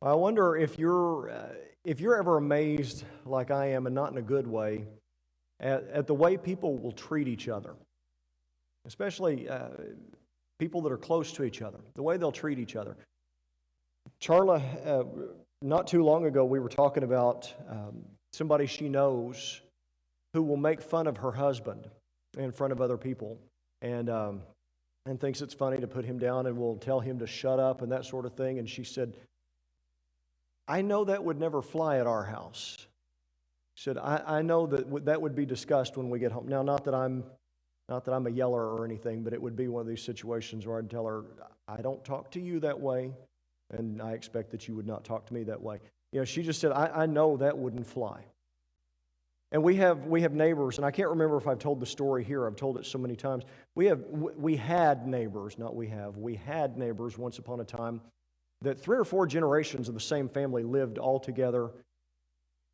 I wonder if you're ever amazed, like I am, and not in a good way, at the way people will treat each other, especially people that are close to each other, the way they'll treat each other. Charla, not too long ago, we were talking about somebody she knows who will make fun of her husband in front of other people, and thinks it's funny to put him down, and will tell him to shut up and that sort of thing. And she said, I know that would never fly at our house. She said, I know that would be discussed when we get home. Now, not that I'm a yeller or anything, but it would be one of these situations where I'd tell her, I don't talk to you that way, and I expect that you would not talk to me that way. She just said, I know that wouldn't fly. And we have neighbors, and I can't remember if I've told the story here. I've told it so many times. We had neighbors once upon a time that 3 or 4 generations of the same family lived all together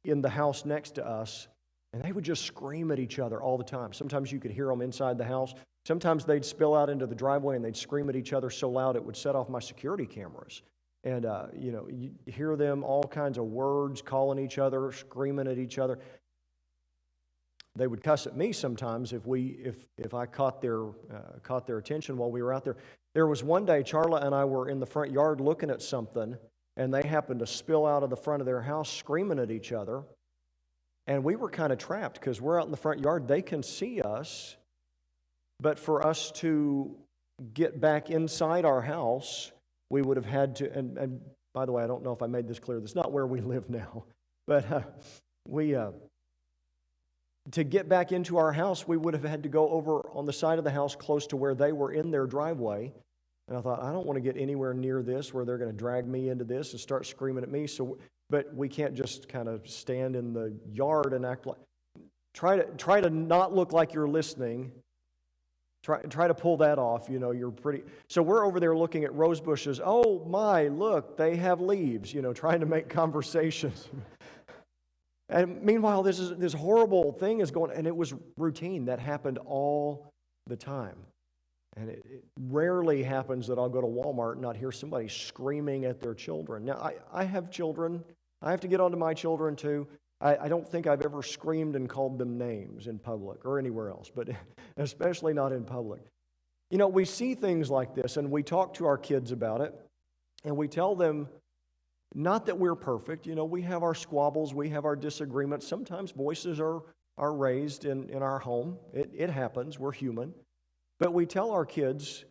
in the house next to us, and they would just scream at each other all the time. Sometimes you could hear them inside the house. Sometimes they'd spill out into the driveway and they'd scream at each other so loud it would set off my security cameras. And you hear them all kinds of words, calling each other, screaming at each other. They would cuss at me sometimes if I caught their attention while we were out there. There was one day Charla and I were in the front yard looking at something, and they happened to spill out of the front of their house screaming at each other. And we were kind of trapped because we're out in the front yard. They can see us, but for us to get back inside our house, we would have had to, and by the way, I don't know if I made this clear. That's not where we live now. But to get back into our house, we would have had to go over on the side of the house close to where they were in their driveway. And I thought, I don't want to get anywhere near this where they're going to drag me into this and start screaming at me. But we can't just kind of stand in the yard and act like, try to not look like you're listening. Try to pull that off. You're pretty. So we're over there looking at rose bushes. Oh my, look, they have leaves. Trying to make conversations. And meanwhile, this horrible thing is going, and it was routine. That happened all the time. And it rarely happens that I'll go to Walmart and not hear somebody screaming at their children. Now, I have children. I have to get onto my children too. I don't think I've ever screamed and called them names in public or anywhere else, but especially not in public. We see things like this, and we talk to our kids about it, and we tell them, not that we're perfect. We have our squabbles, we have our disagreements. Sometimes voices are raised in our home. It happens. We're human. But we tell our kids,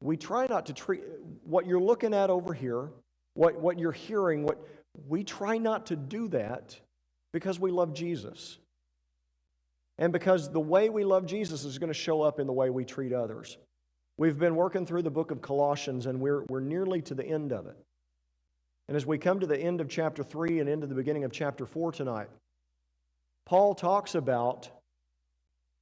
we try not to treat what you're looking at over here, what you're hearing, we try not to do that because we love Jesus. And because the way we love Jesus is going to show up in the way we treat others. We've been working through the book of Colossians, and we're nearly to the end of it. And as we come to the end of chapter 3 and into the beginning of chapter 4 tonight, Paul talks about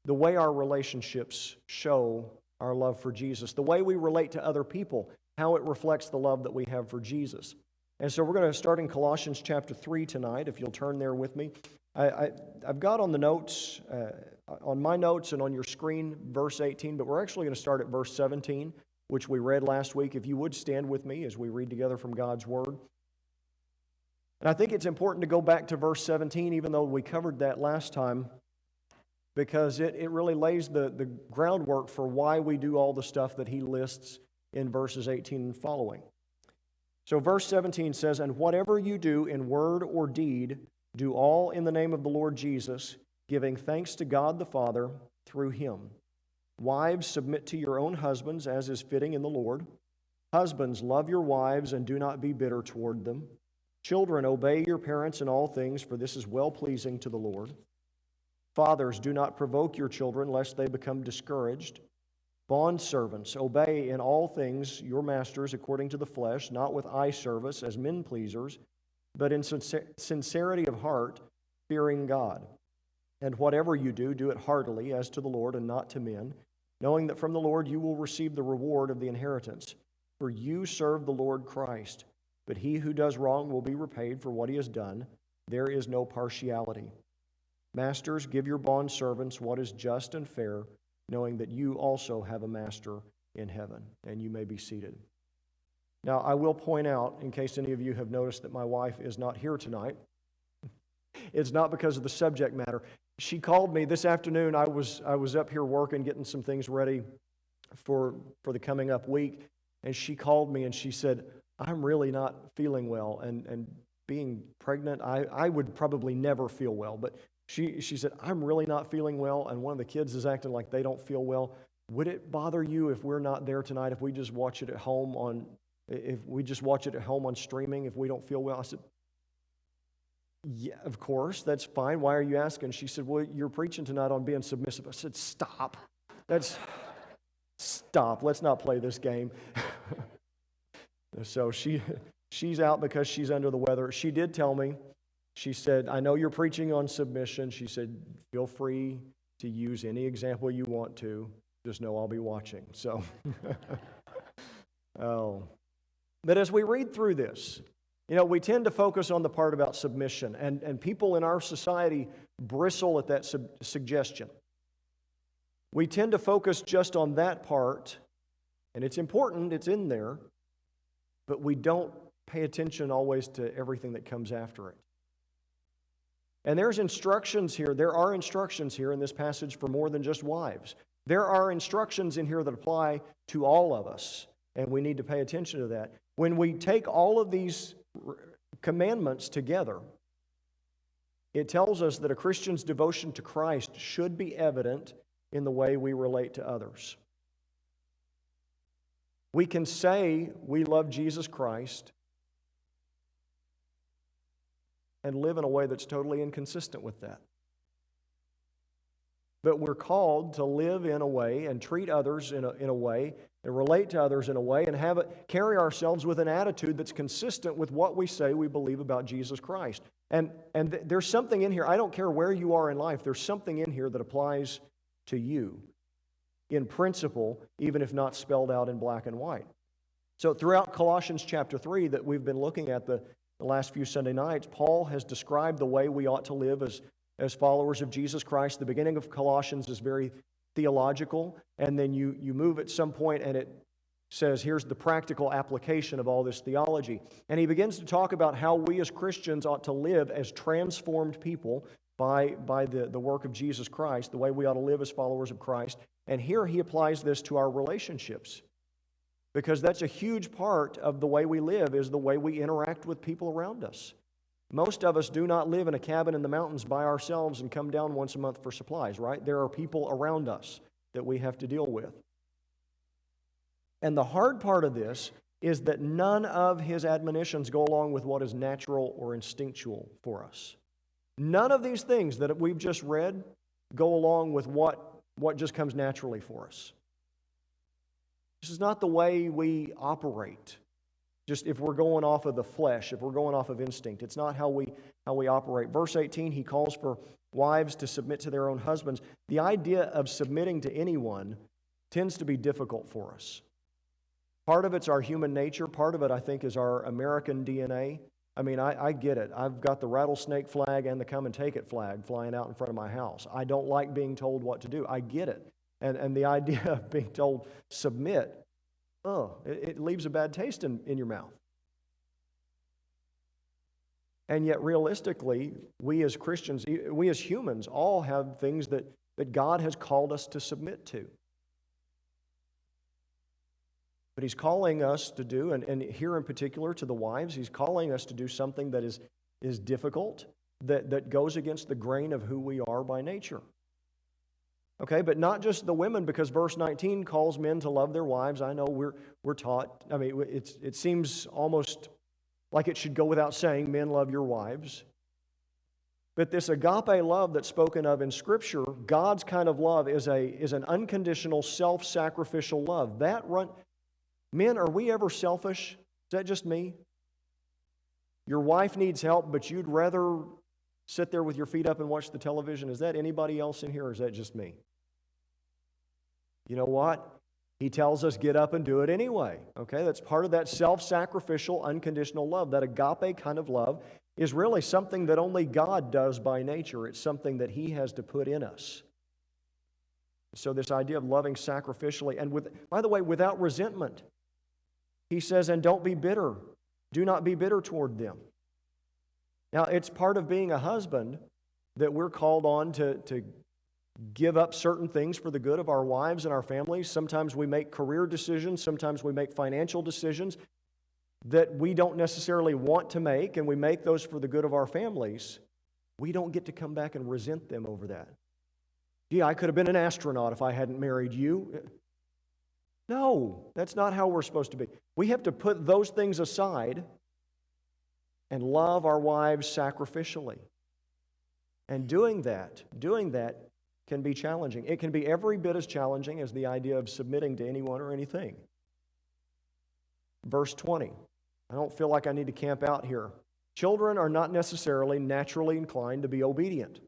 the way our relationships show our love for Jesus, the way we relate to other people, how it reflects the love that we have for Jesus. And so we're going to start in Colossians chapter 3 tonight, if you'll turn there with me. I've got on the notes, on my notes and on your screen, verse 18, but we're actually going to start at verse 17, which we read last week. If you would stand with me as we read together from God's Word. And I think it's important to go back to verse 17, even though we covered that last time, because it really lays the groundwork for why we do all the stuff that he lists in verses 18 and following. So verse 17 says, "And whatever you do in word or deed, do all in the name of the Lord Jesus, giving thanks to God the Father through him. Wives, submit to your own husbands as is fitting in the Lord. Husbands, love your wives and do not be bitter toward them. Children, obey your parents in all things, for this is well-pleasing to the Lord. Fathers, do not provoke your children, lest they become discouraged. Bondservants, obey in all things your masters according to the flesh, not with eye service as men pleasers, but in sincerity of heart, fearing God. And whatever you do, do it heartily, as to the Lord and not to men, knowing that from the Lord you will receive the reward of the inheritance. For you serve the Lord Christ. But he who does wrong will be repaid for what he has done. There is no partiality. Masters, give your bondservants what is just and fair, knowing that you also have a master in heaven." And you may be seated. Now, I will point out, in case any of you have noticed that my wife is not here tonight, it's not because of the subject matter. She called me this afternoon. I was up here working, getting some things ready for the coming up week, and she called me and she said, I'm really not feeling well, and being pregnant, I would probably never feel well, but she said, I'm really not feeling well, and one of the kids is acting like they don't feel well. Would it bother you if we're not there tonight, if we just watch it at home on streaming, if we don't feel well? I said, yeah, of course, that's fine. Why are you asking? She said, well, you're preaching tonight on being submissive. I said, stop. Stop. Let's not play this game. So she's out because she's under the weather. She did tell me, she said, I know you're preaching on submission. She said, feel free to use any example you want to. Just know I'll be watching. So, but as we read through this, we tend to focus on the part about submission, and people in our society bristle at that suggestion. We tend to focus just on that part, and it's important, it's in there, but we don't pay attention always to everything that comes after it. And there are instructions here in this passage for more than just wives. There are instructions in here that apply to all of us, and we need to pay attention to that. When we take all of these commandments together, it tells us that a Christian's devotion to Christ should be evident in the way we relate to others. We can say we love Jesus Christ and live in a way that's totally inconsistent with that. But we're called to live in a way and treat others in a way and relate to others in a way and carry ourselves with an attitude that's consistent with what we say we believe about Jesus Christ. And there's something in here, I don't care where you are in life, there's something in here that applies to you in principle, even if not spelled out in black and white. So throughout Colossians chapter 3 that we've been looking at the last few Sunday nights, Paul has described the way we ought to live as followers of Jesus Christ. The beginning of Colossians is very theological, and then you move at some point and it says, here's the practical application of all this theology. And he begins to talk about how we as Christians ought to live as transformed people by the work of Jesus Christ, the way we ought to live as followers of Christ. And here he applies this to our relationships, because that's a huge part of the way we live, is the way we interact with people around us. Most of us do not live in a cabin in the mountains by ourselves and come down once a month for supplies, right? There are people around us that we have to deal with. And the hard part of this is that none of his admonitions go along with what is natural or instinctual for us. None of these things that we've just read go along with what just comes naturally for us. This is not the way we operate. Just if we're going off of the flesh, if we're going off of instinct, it's not how we operate. Verse 18, he calls for wives to submit to their own husbands. The idea of submitting to anyone tends to be difficult for us. Part of it's our human nature. Part of it, I think, is our American DNA. I mean, I get it. I've got the rattlesnake flag and the come and take it flag flying out in front of my house. I don't like being told what to do. I get it. And the idea of being told submit, it leaves a bad taste in your mouth. And yet, realistically, we as Christians, we as humans, all have things that God has called us to submit to. But he's calling us to do, and here in particular to the wives, he's calling us to do something that is difficult, that goes against the grain of who we are by nature. Okay, but not just the women, because verse 19 calls men to love their wives. I know we're taught, I mean, it seems almost like it should go without saying, men, love your wives. But this agape love that's spoken of in Scripture, God's kind of love is an unconditional, self-sacrificial love. Men, are we ever selfish? Is that just me? Your wife needs help, but you'd rather sit there with your feet up and watch the television. Is that anybody else in here, or is that just me? You know what? He tells us get up and do it anyway. Okay, that's part of that self-sacrificial, unconditional love. That agape kind of love is really something that only God does by nature. It's something that He has to put in us. So this idea of loving sacrificially, and by the way, without resentment. he says, and don't be bitter. Do not be bitter toward them. Now, it's part of being a husband that we're called on to give up certain things for the good of our wives and our families. Sometimes we make career decisions. Sometimes we make financial decisions that we don't necessarily want to make, and we make those for the good of our families. We don't get to come back and resent them over that. Gee, I could have been an astronaut if I hadn't married you. No, that's not how we're supposed to be. We have to put those things aside and love our wives sacrificially. And doing that can be challenging. It can be every bit as challenging as the idea of submitting to anyone or anything. Verse 20. I don't feel like I need to camp out here. Children are not necessarily naturally inclined to be obedient.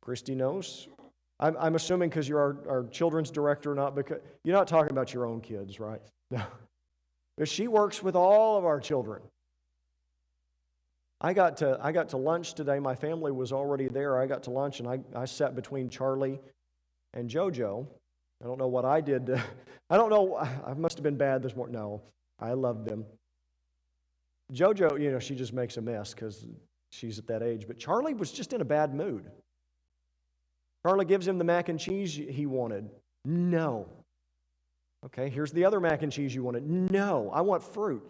Christy knows. I'm assuming because you're our children's director, not because you're not talking about your own kids, right? No. But she works with all of our children. I got to lunch today. My family was already there. I got to lunch, and I sat between Charlie and JoJo. I don't know what I did. I don't know. I must have been bad this morning. No, I loved them. JoJo, she just makes a mess because she's at that age. But Charlie was just in a bad mood. Charlie gives him the mac and cheese he wanted. No. Okay, here's the other mac and cheese you wanted. No, I want fruit.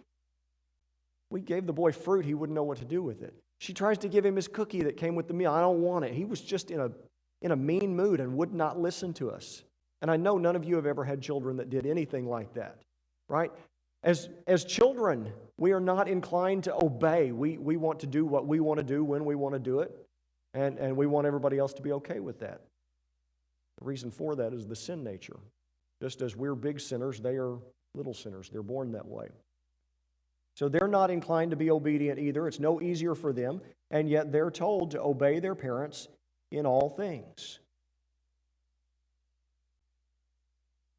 We gave the boy fruit. He wouldn't know what to do with it. She tries to give him his cookie that came with the meal. I don't want it. He was just in a mean mood and would not listen to us. And I know none of you have ever had children that did anything like that, right? As children, we are not inclined to obey. We want to do what we want to do when we want to do it, and we want everybody else to be okay with that. The reason for that is the sin nature. Just as we're big sinners, they are little sinners. They're born that way. So they're not inclined to be obedient either. It's no easier for them, and yet they're told to obey their parents in all things.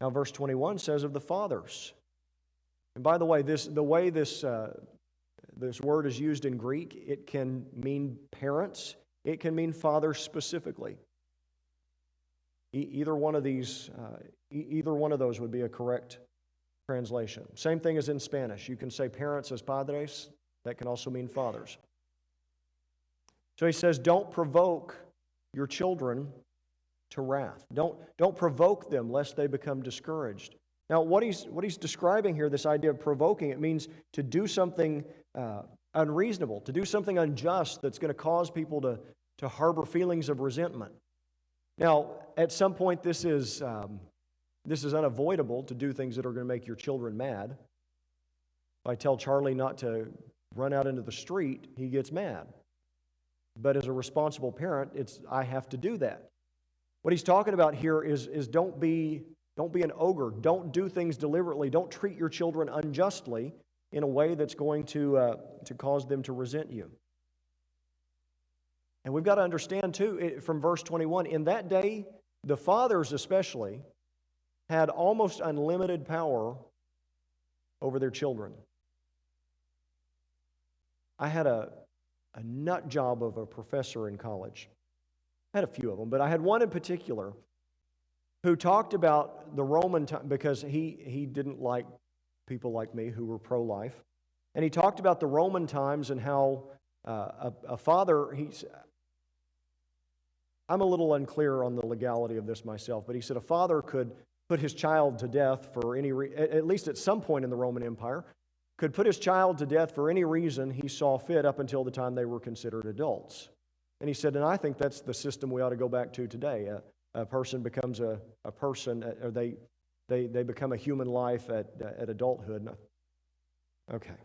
Now, verse 21 says of the fathers. And by the way, the way this word is used in Greek, it can mean parents. It can mean fathers specifically. Either one of those would be a correct translation. Same thing as in Spanish. You can say parents as padres. That can also mean fathers. So he says, don't provoke your children to wrath. Don't provoke them lest they become discouraged. Now, what he's describing here, this idea of provoking, it means to do something unreasonable, to do something unjust that's going to cause people to harbor feelings of resentment. Now, at some point, this is unavoidable to do things that are going to make your children mad. If I tell Charlie not to run out into the street, he gets mad. But as a responsible parent, I have to do that. What he's talking about here is don't be an ogre. Don't do things deliberately. Don't treat your children unjustly in a way that's going to cause them to resent you. And we've got to understand, too, from verse 21, in that day, the fathers especially had almost unlimited power over their children. I had a nut job of a professor in college. I had a few of them, but I had one in particular who talked about the Roman time, because he didn't like people like me who were pro-life. And he talked about the Roman times and how a father, I'm a little unclear on the legality of this myself, but he said a father could put his child to death for at least at some point in the Roman Empire, could put his child to death for any reason he saw fit up until the time they were considered adults. And he said, and I think that's the system we ought to go back to today. A person becomes a person, or they become a human life at adulthood. Okay.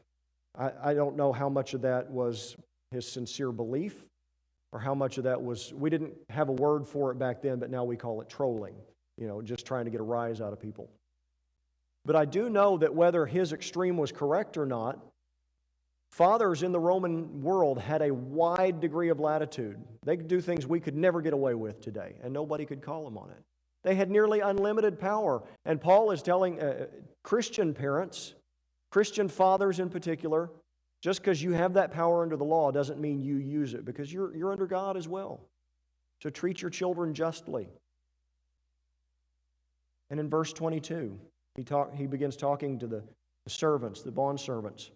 I don't know how much of that was his sincere belief, or how much of that was, we didn't have a word for it back then, but now we call it trolling, just trying to get a rise out of people. But I do know that whether his extreme was correct or not, fathers in the Roman world had a wide degree of latitude. They could do things we could never get away with today, and nobody could call them on it. They had nearly unlimited power. And Paul is telling Christian parents, Christian fathers in particular, just because you have that power under the law doesn't mean you use it, because you're under God as well. So treat your children justly. And in verse 22, He begins talking to the servants, the bond servants.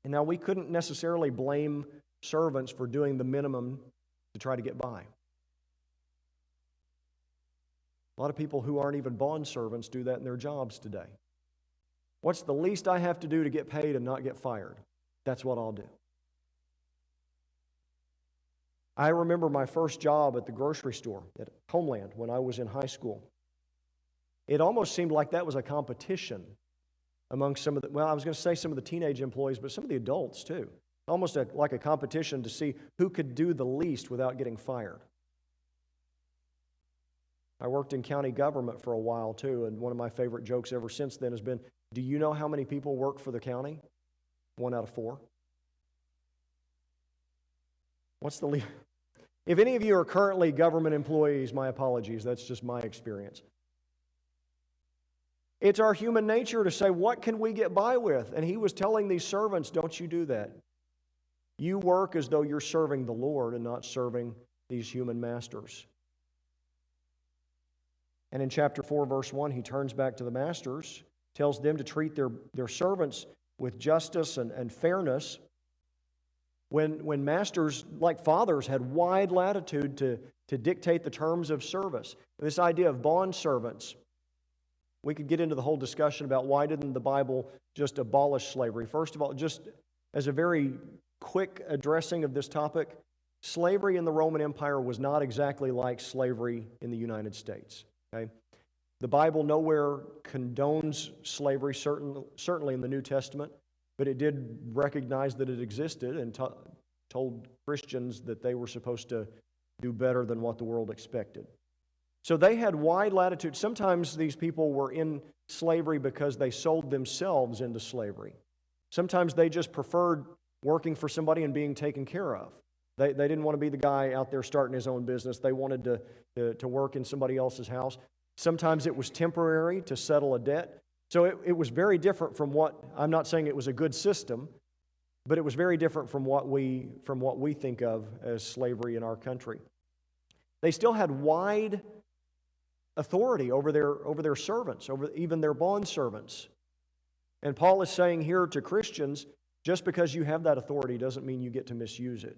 And now we couldn't necessarily blame servants for doing the minimum to try to get by. A lot of people who aren't even bond servants do that in their jobs today. What's the least I have to do to get paid and not get fired? That's what I'll do. I remember my first job at the grocery store at Homeland when I was in high school. It almost seemed like that was a competition among some of the, well, I was going to say some of the teenage employees, but some of the adults too. Almost like a competition to see who could do the least without getting fired. I worked in county government for a while too, and one of my favorite jokes ever since then has been, do you know how many people work for the county? 1 out of 4. What's the least? If any of you are currently government employees, my apologies. That's just my experience. It's our human nature to say, what can we get by with? And he was telling these servants, don't you do that. You work as though you're serving the Lord and not serving these human masters. And in chapter 4, verse 1, he turns back to the masters, tells them to treat their servants with justice and fairness. When masters, like fathers, had wide latitude to dictate the terms of service. This idea of bond servants, we could get into the whole discussion about why didn't the Bible just abolish slavery. First of all, just as a very quick addressing of this topic, slavery in the Roman Empire was not exactly like slavery in the United States. Okay? The Bible nowhere condones slavery, certainly in the New Testament, but it did recognize that it existed and told Christians that they were supposed to do better than what the world expected. So they had wide latitude. Sometimes these people were in slavery because they sold themselves into slavery. Sometimes they just preferred working for somebody and being taken care of. They didn't want to be the guy out there starting his own business. They wanted to work in somebody else's house. Sometimes it was temporary to settle a debt. So it was very different from what, I'm not saying it was a good system, but it was very different from what we think of as slavery in our country. They still had wide authority over their servants, over even their bond servants. And Paul is saying here to Christians, just because you have that authority doesn't mean you get to misuse it.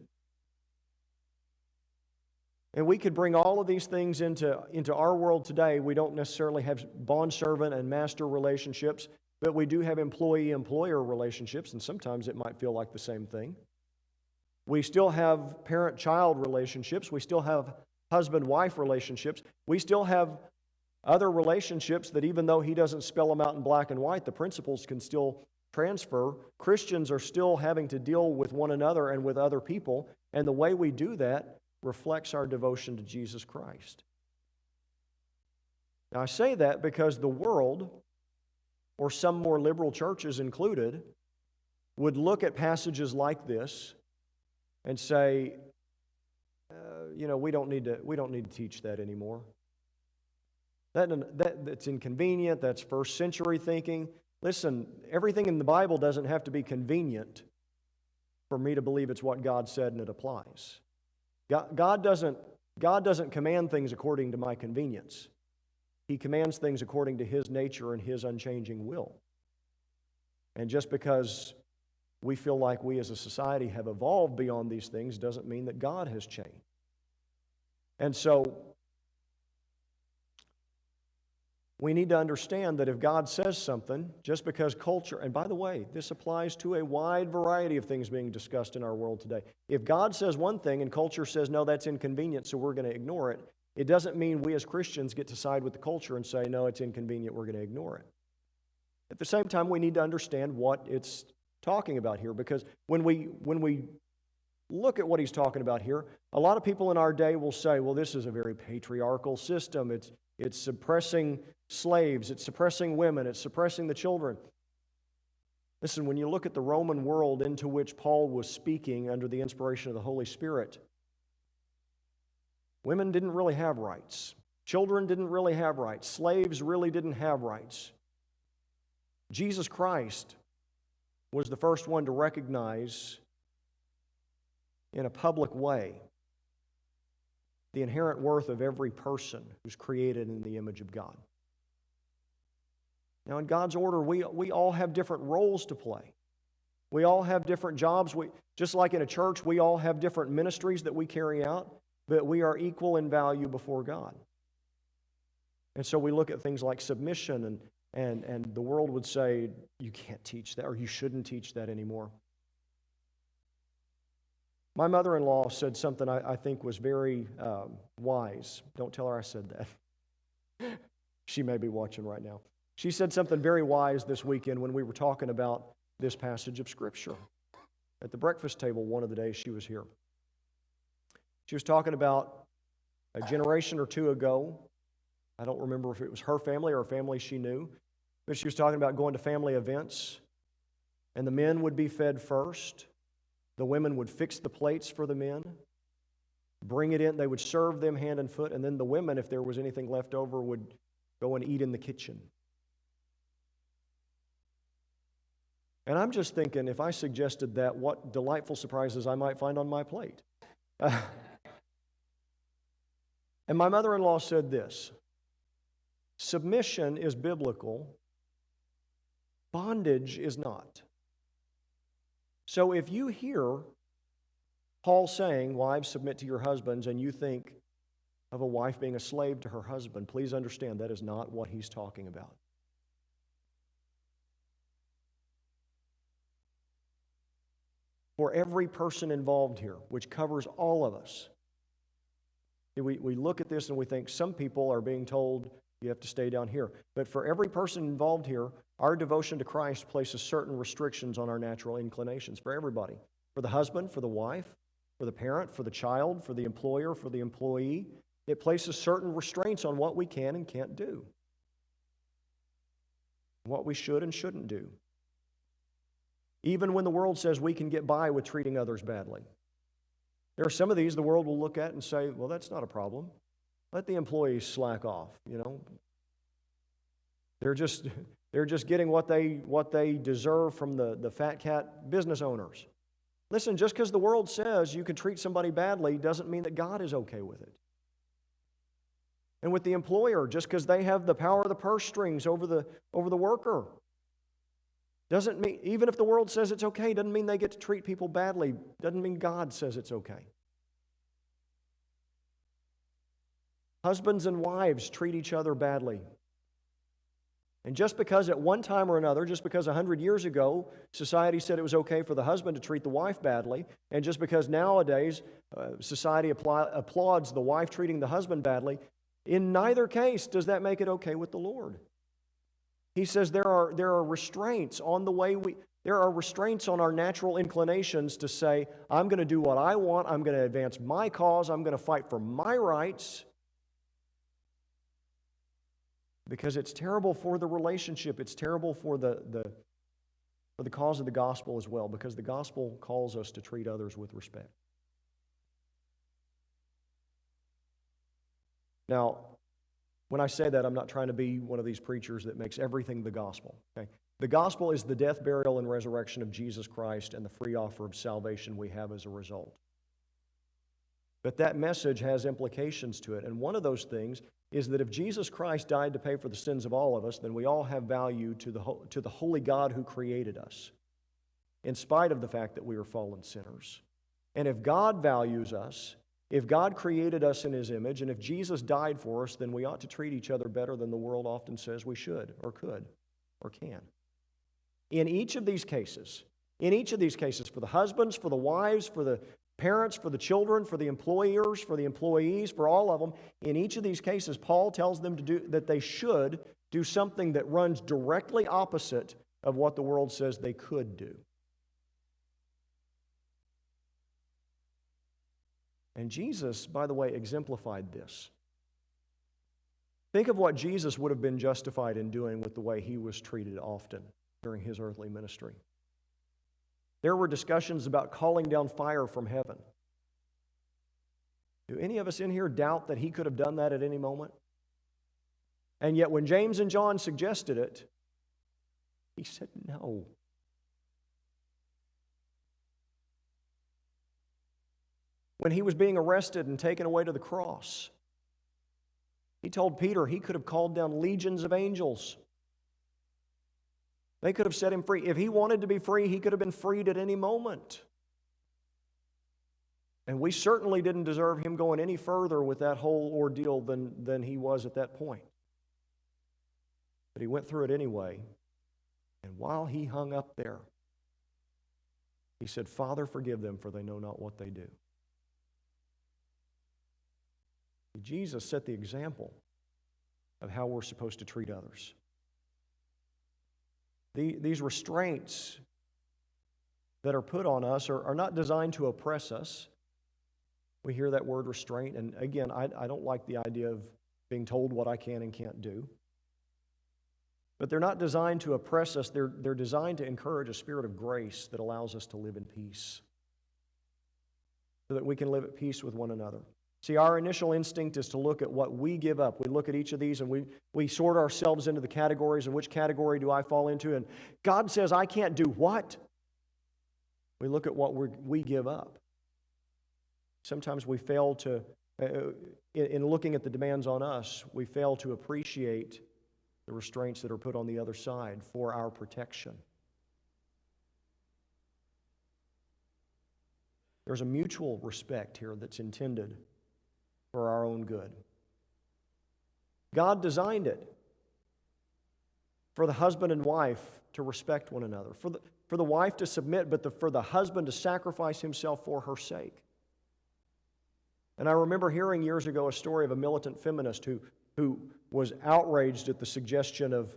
And we could bring all of these things into our world today. We don't necessarily have bondservant and master relationships, but we do have employee-employer relationships, and sometimes it might feel like the same thing. We still have parent-child relationships. We still have husband-wife relationships. We still have other relationships that even though he doesn't spell them out in black and white, the principles can still transfer. Christians are still having to deal with one another and with other people, and the way we do that reflects our devotion to Jesus Christ. Now, I say that because the world, or some more liberal churches included, would look at passages like this and say, we don't need to teach that anymore. That's inconvenient. That's first century thinking. Listen, everything in the Bible doesn't have to be convenient for me to believe it's what God said and it applies. God doesn't command things according to my convenience. He commands things according to His nature and His unchanging will. And just because we feel like we as a society have evolved beyond these things doesn't mean that God has changed. And so we need to understand that if God says something, just because culture, and by the way, this applies to a wide variety of things being discussed in our world today. If God says one thing and culture says, no, that's inconvenient, so we're going to ignore it, it doesn't mean we as Christians get to side with the culture and say, no, it's inconvenient, we're going to ignore it. At the same time, we need to understand what it's talking about here, because when we look at what he's talking about here, a lot of people in our day will say, well, this is a very patriarchal system. It's suppressing slaves, it's suppressing women, it's suppressing the children. Listen, when you look at the Roman world into which Paul was speaking under the inspiration of the Holy Spirit, women didn't really have rights. Children didn't really have rights. Slaves really didn't have rights. Jesus Christ was the first one to recognize in a public way the inherent worth of every person who's created in the image of God. Now, in God's order, we all have different roles to play. We all have different jobs. Just like in a church, we all have different ministries that we carry out, but we are equal in value before God. And so we look at things like submission, and the world would say, you can't teach that, or you shouldn't teach that anymore. My mother-in-law said something I think was very wise. Don't tell her I said that. She may be watching right now. She said something very wise this weekend when we were talking about this passage of Scripture. At the breakfast table one of the days she was here. She was talking about a generation or two ago. I don't remember if it was her family or a family she knew, but she was talking about going to family events, and the men would be fed first. The women would fix the plates for the men, bring it in. They would serve them hand and foot, and then the women, if there was anything left over, would go and eat in the kitchen. And I'm just thinking, if I suggested that, what delightful surprises I might find on my plate. And my mother-in-law said this: submission is biblical, bondage is not. So if you hear Paul saying, wives, submit to your husbands, and you think of a wife being a slave to her husband, please understand that is not what he's talking about. For every person involved here, which covers all of us, we look at this and we think some people are being told you have to stay down here. But for every person involved here, our devotion to Christ places certain restrictions on our natural inclinations for everybody. For the husband, for the wife, for the parent, for the child, for the employer, for the employee. It places certain restraints on what we can and can't do, what we should and shouldn't do. Even when the world says we can get by with treating others badly. There are some of these the world will look at and say, well, that's not a problem. Let the employees slack off, you know. They're just getting what they deserve from the fat cat business owners. Listen, just because the world says you can treat somebody badly doesn't mean that God is okay with it. And with the employer, just because they have the power of the purse strings over the worker, doesn't mean, even if the world says it's okay, doesn't mean they get to treat people badly. Doesn't mean God says it's okay. Husbands and wives treat each other badly. And just because at one time or another, just because 100 years ago, society said it was okay for the husband to treat the wife badly, and just because nowadays society applauds the wife treating the husband badly, in neither case does that make it okay with the Lord. He says there are restraints on the way there are restraints on our natural inclinations to say, I'm going to do what I want, I'm going to advance my cause, I'm going to fight for my rights. Because it's terrible for the relationship, it's terrible for the cause of the gospel as well, because the gospel calls us to treat others with respect. Now, when I say that, I'm not trying to be one of these preachers that makes everything the gospel. Okay? The gospel is the death, burial, and resurrection of Jesus Christ and the free offer of salvation we have as a result. But that message has implications to it, and one of those things is that if Jesus Christ died to pay for the sins of all of us, then we all have value to the holy God who created us, in spite of the fact that we are fallen sinners. And if God values us, if God created us in His image, and if Jesus died for us, then we ought to treat each other better than the world often says we should, or could, or can. In each of these cases, for the husbands, for the wives, for the parents, for the children, for the employers, for the employees, for all of them, in each of these cases, Paul tells them to do that they should do something that runs directly opposite of what the world says they could do. And Jesus, by the way, exemplified this. Think of what Jesus would have been justified in doing with the way He was treated often during His earthly ministry. There were discussions about calling down fire from heaven. Do any of us in here doubt that He could have done that at any moment? And yet when James and John suggested it, He said no. When He was being arrested and taken away to the cross, He told Peter He could have called down legions of angels. They could have set him free. If he wanted to be free, he could have been freed at any moment. And we certainly didn't deserve him going any further with that whole ordeal than he was at that point. But he went through it anyway. And while he hung up there, he said, Father, forgive them, for they know not what they do. Jesus set the example of how we're supposed to treat others. These restraints that are put on us are not designed to oppress us. We hear that word restraint, and again, I don't like the idea of being told what I can and can't do. But they're not designed to oppress us. They're designed to encourage a spirit of grace that allows us to live in peace, so that we can live at peace with one another. See, our initial instinct is to look at what we give up. We look at each of these and we sort ourselves into the categories, and which category do I fall into? And God says, I can't do what? We look at what we give up. Sometimes we fail to, in looking at the demands on us, we fail to appreciate the restraints that are put on the other side for our protection. There's a mutual respect here that's intended for our own good. God designed it for the husband and wife to respect one another, for the wife to submit, but for the husband to sacrifice himself for her sake. And I remember hearing years ago a story of a militant feminist who was outraged at the suggestion of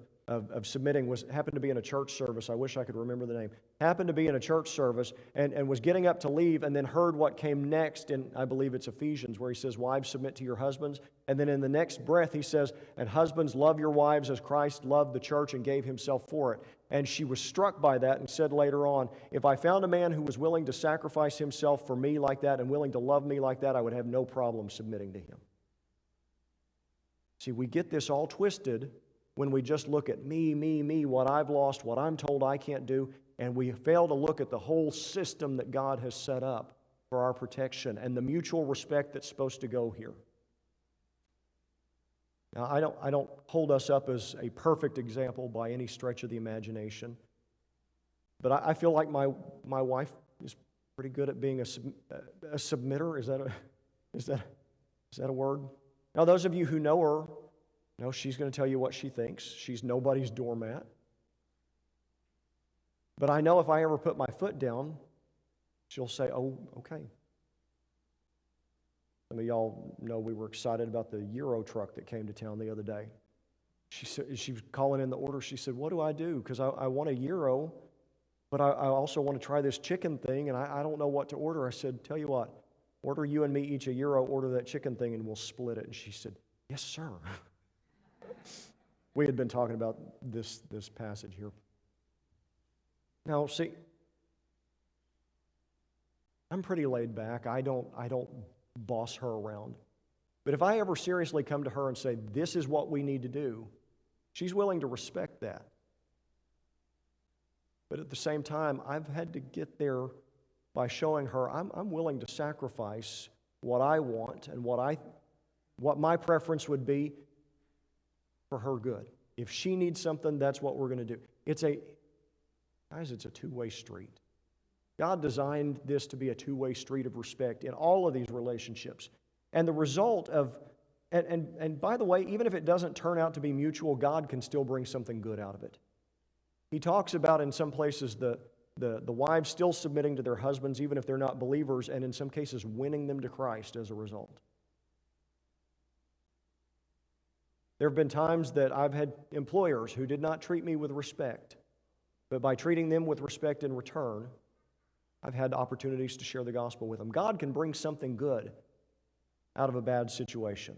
submitting, happened to be in a church service. I wish I could remember the name. Happened to be in a church service and was getting up to leave, and then heard what came next in, I believe it's Ephesians, where he says, wives, submit to your husbands. And then in the next breath he says, and husbands, love your wives as Christ loved the church and gave himself for it. And she was struck by that and said later on, if I found a man who was willing to sacrifice himself for me like that and willing to love me like that, I would have no problem submitting to him. See, we get this all twisted when we just look at me, what I've lost, what I'm told I can't do, and we fail to look at the whole system that God has set up for our protection and the mutual respect that's supposed to go here. Now, I don't hold us up as a perfect example by any stretch of the imagination, but I feel like my wife is pretty good at being a submitter. Is that a word? Now, those of you who know her, know she's going to tell you what she thinks. She's nobody's doormat. But I know if I ever put my foot down, she'll say, oh, okay. Some of y'all know we were excited about the Euro truck that came to town the other day. She was calling in the order. She said, what do I do? Because I want a Euro, but I also want to try this chicken thing, and I don't know what to order. I said, tell you what, order you and me each a Euro, order that chicken thing, and we'll split it. And she said, yes, sir. We had been talking about this passage here. Now, see, I'm pretty laid back. I don't boss her around. But if I ever seriously come to her and say, this is what we need to do, she's willing to respect that. But at the same time, I've had to get there by showing her I'm willing to sacrifice what I want and what my preference would be for her good. If she needs something, that's what we're going to do. It's a two-way street. God designed this to be a two-way street of respect in all of these relationships. And the result of, and by the way, even if it doesn't turn out to be mutual, God can still bring something good out of it. He talks about in some places the wives still submitting to their husbands even if they're not believers, and in some cases winning them to Christ as a result. There have been times that I've had employers who did not treat me with respect, but by treating them with respect in return, I've had opportunities to share the gospel with them. God can bring something good out of a bad situation.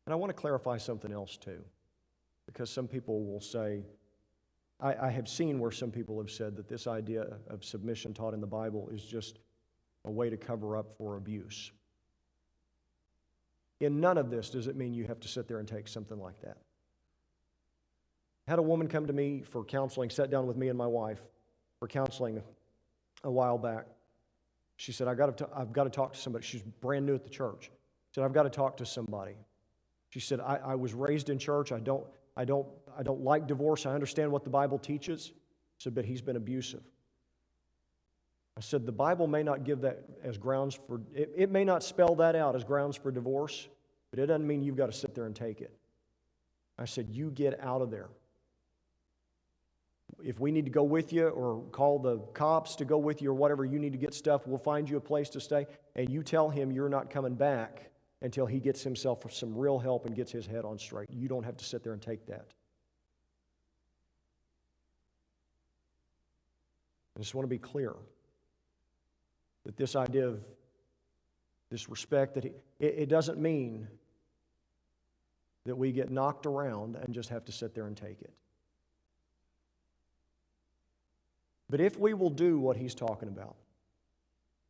And I want to clarify something else too, because some people will say, I have seen where some people have said that this idea of submission taught in the Bible is just a way to cover up for abuse. In none of this does it mean you have to sit there and take something like that. I had a woman come to me for counseling, sat down with me and my wife for counseling a while back. She said, I've got to talk to somebody. She's brand new at the church. She said, I've got to talk to somebody. She said, I was raised in church. I don't like divorce. I understand what the Bible teaches. I said, but he's been abusive. I said, the Bible may not give that as grounds for, it may not spell that out as grounds for divorce, but it doesn't mean you've got to sit there and take it. I said, you get out of there. If we need to go with you or call the cops to go with you or whatever, you need to get stuff, we'll find you a place to stay, and you tell him you're not coming back until he gets himself some real help and gets his head on straight. You don't have to sit there and take that. I just want to be clear that this idea of this respect, that it doesn't mean that we get knocked around and just have to sit there and take it. But if we will do what he's talking about,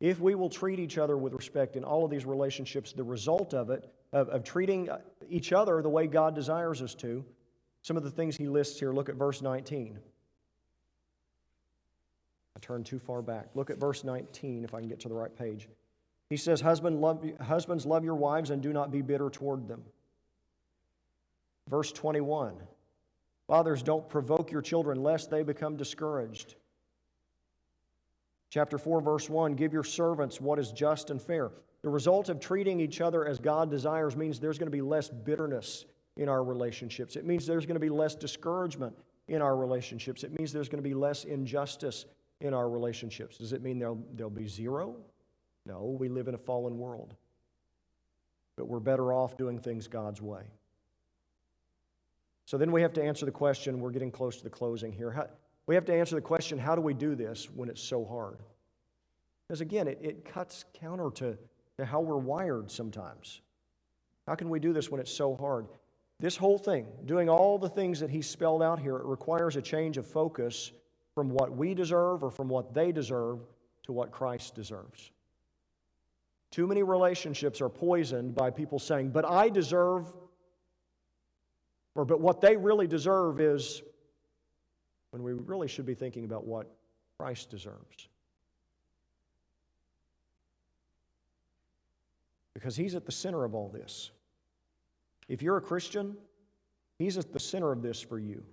if we will treat each other with respect in all of these relationships, the result of it, of treating each other the way God desires us to, some of the things he lists here, look at verse 19. I turned too far back. Look at verse 19, if I can get to the right page. He says, Husbands, love your wives and do not be bitter toward them. Verse 21, Fathers, don't provoke your children lest they become discouraged. Chapter 4, verse 1, give your servants what is just and fair. The result of treating each other as God desires means there's going to be less bitterness in our relationships. It means there's going to be less discouragement in our relationships. It means there's going to be less injustice in our relationships. Does it mean there'll be zero? No, we live in a fallen world. But we're better off doing things God's way. So then we have to answer the question, we're getting close to the closing here. We have to answer the question, how do we do this when it's so hard? Because again, it cuts counter to how we're wired sometimes. How can we do this when it's so hard? This whole thing, doing all the things that he spelled out here, it requires a change of focus from what we deserve or from what they deserve to what Christ deserves. Too many relationships are poisoned by people saying, but I deserve, or but what they really deserve is, when we really should be thinking about what Christ deserves. Because he's at the center of all this. If you're a Christian, he's at the center of this for you.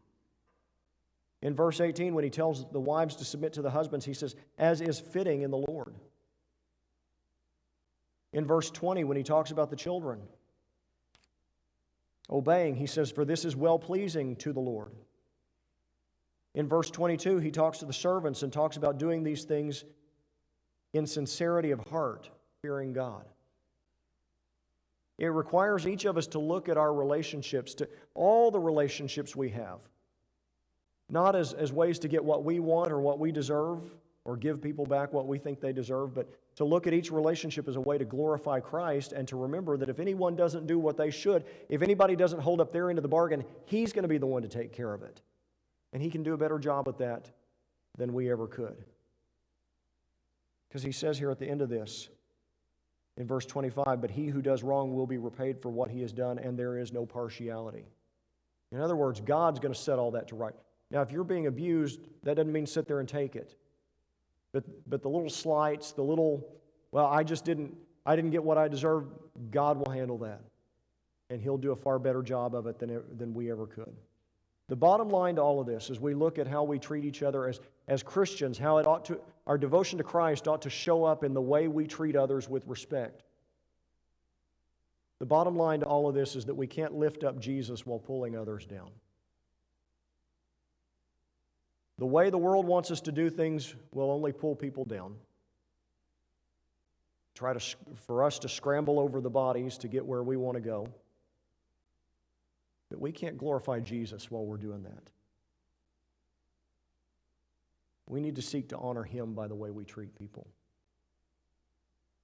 In verse 18, when he tells the wives to submit to the husbands, he says, as is fitting in the Lord. In verse 20, when he talks about the children obeying, he says, for this is well-pleasing to the Lord. In verse 22, he talks to the servants and talks about doing these things in sincerity of heart, fearing God. It requires each of us to look at our relationships, to all the relationships we have, not as ways to get what we want or what we deserve or give people back what we think they deserve, but to look at each relationship as a way to glorify Christ and to remember that if anyone doesn't do what they should, if anybody doesn't hold up their end of the bargain, he's going to be the one to take care of it. And he can do a better job at that than we ever could. Because he says here at the end of this, in verse 25, but he who does wrong will be repaid for what he has done, and there is no partiality. In other words, God's going to set all that to right. Now, if you're being abused, that doesn't mean sit there and take it. But the little slights, the little, well, I didn't get what I deserved, God will handle that. And he'll do a far better job of it than we ever could. The bottom line to all of this, as we look at how we treat each other as Christians, how it ought to, our devotion to Christ ought to show up in the way we treat others with respect. The bottom line to all of this is that we can't lift up Jesus while pulling others down. The way the world wants us to do things will only pull people down. For us to scramble over the bodies to get where we want to go. But we can't glorify Jesus while we're doing that. We need to seek to honor him by the way we treat people.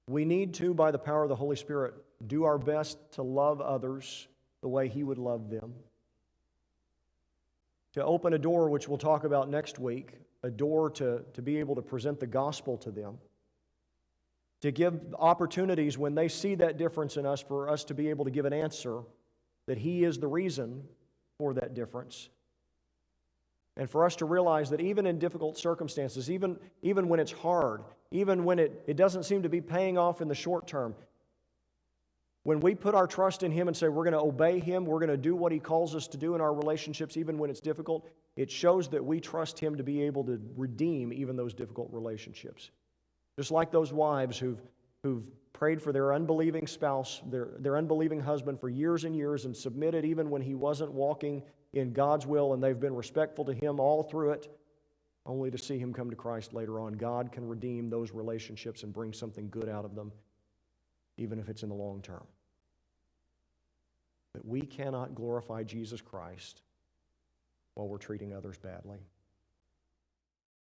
We need to, by the power of the Holy Spirit, do our best to love others the way he would love them. To open a door, which we'll talk about next week, a door to be able to present the gospel to them. To give opportunities when they see that difference in us, for us to be able to give an answer that he is the reason for that difference. And for us to realize that even in difficult circumstances, even when it's hard, even when it doesn't seem to be paying off in the short term, When we put our trust in Him and say we're going to obey Him, we're going to do what He calls us to do in our relationships, even when it's difficult, it shows that we trust Him to be able to redeem even those difficult relationships. Just like those wives who've prayed for their unbelieving spouse, their unbelieving husband for years and years and submitted even when he wasn't walking in God's will, and they've been respectful to Him all through it, only to see Him come to Christ later on. God can redeem those relationships and bring something good out of them, even if it's in the long term. But we cannot glorify Jesus Christ while we're treating others badly.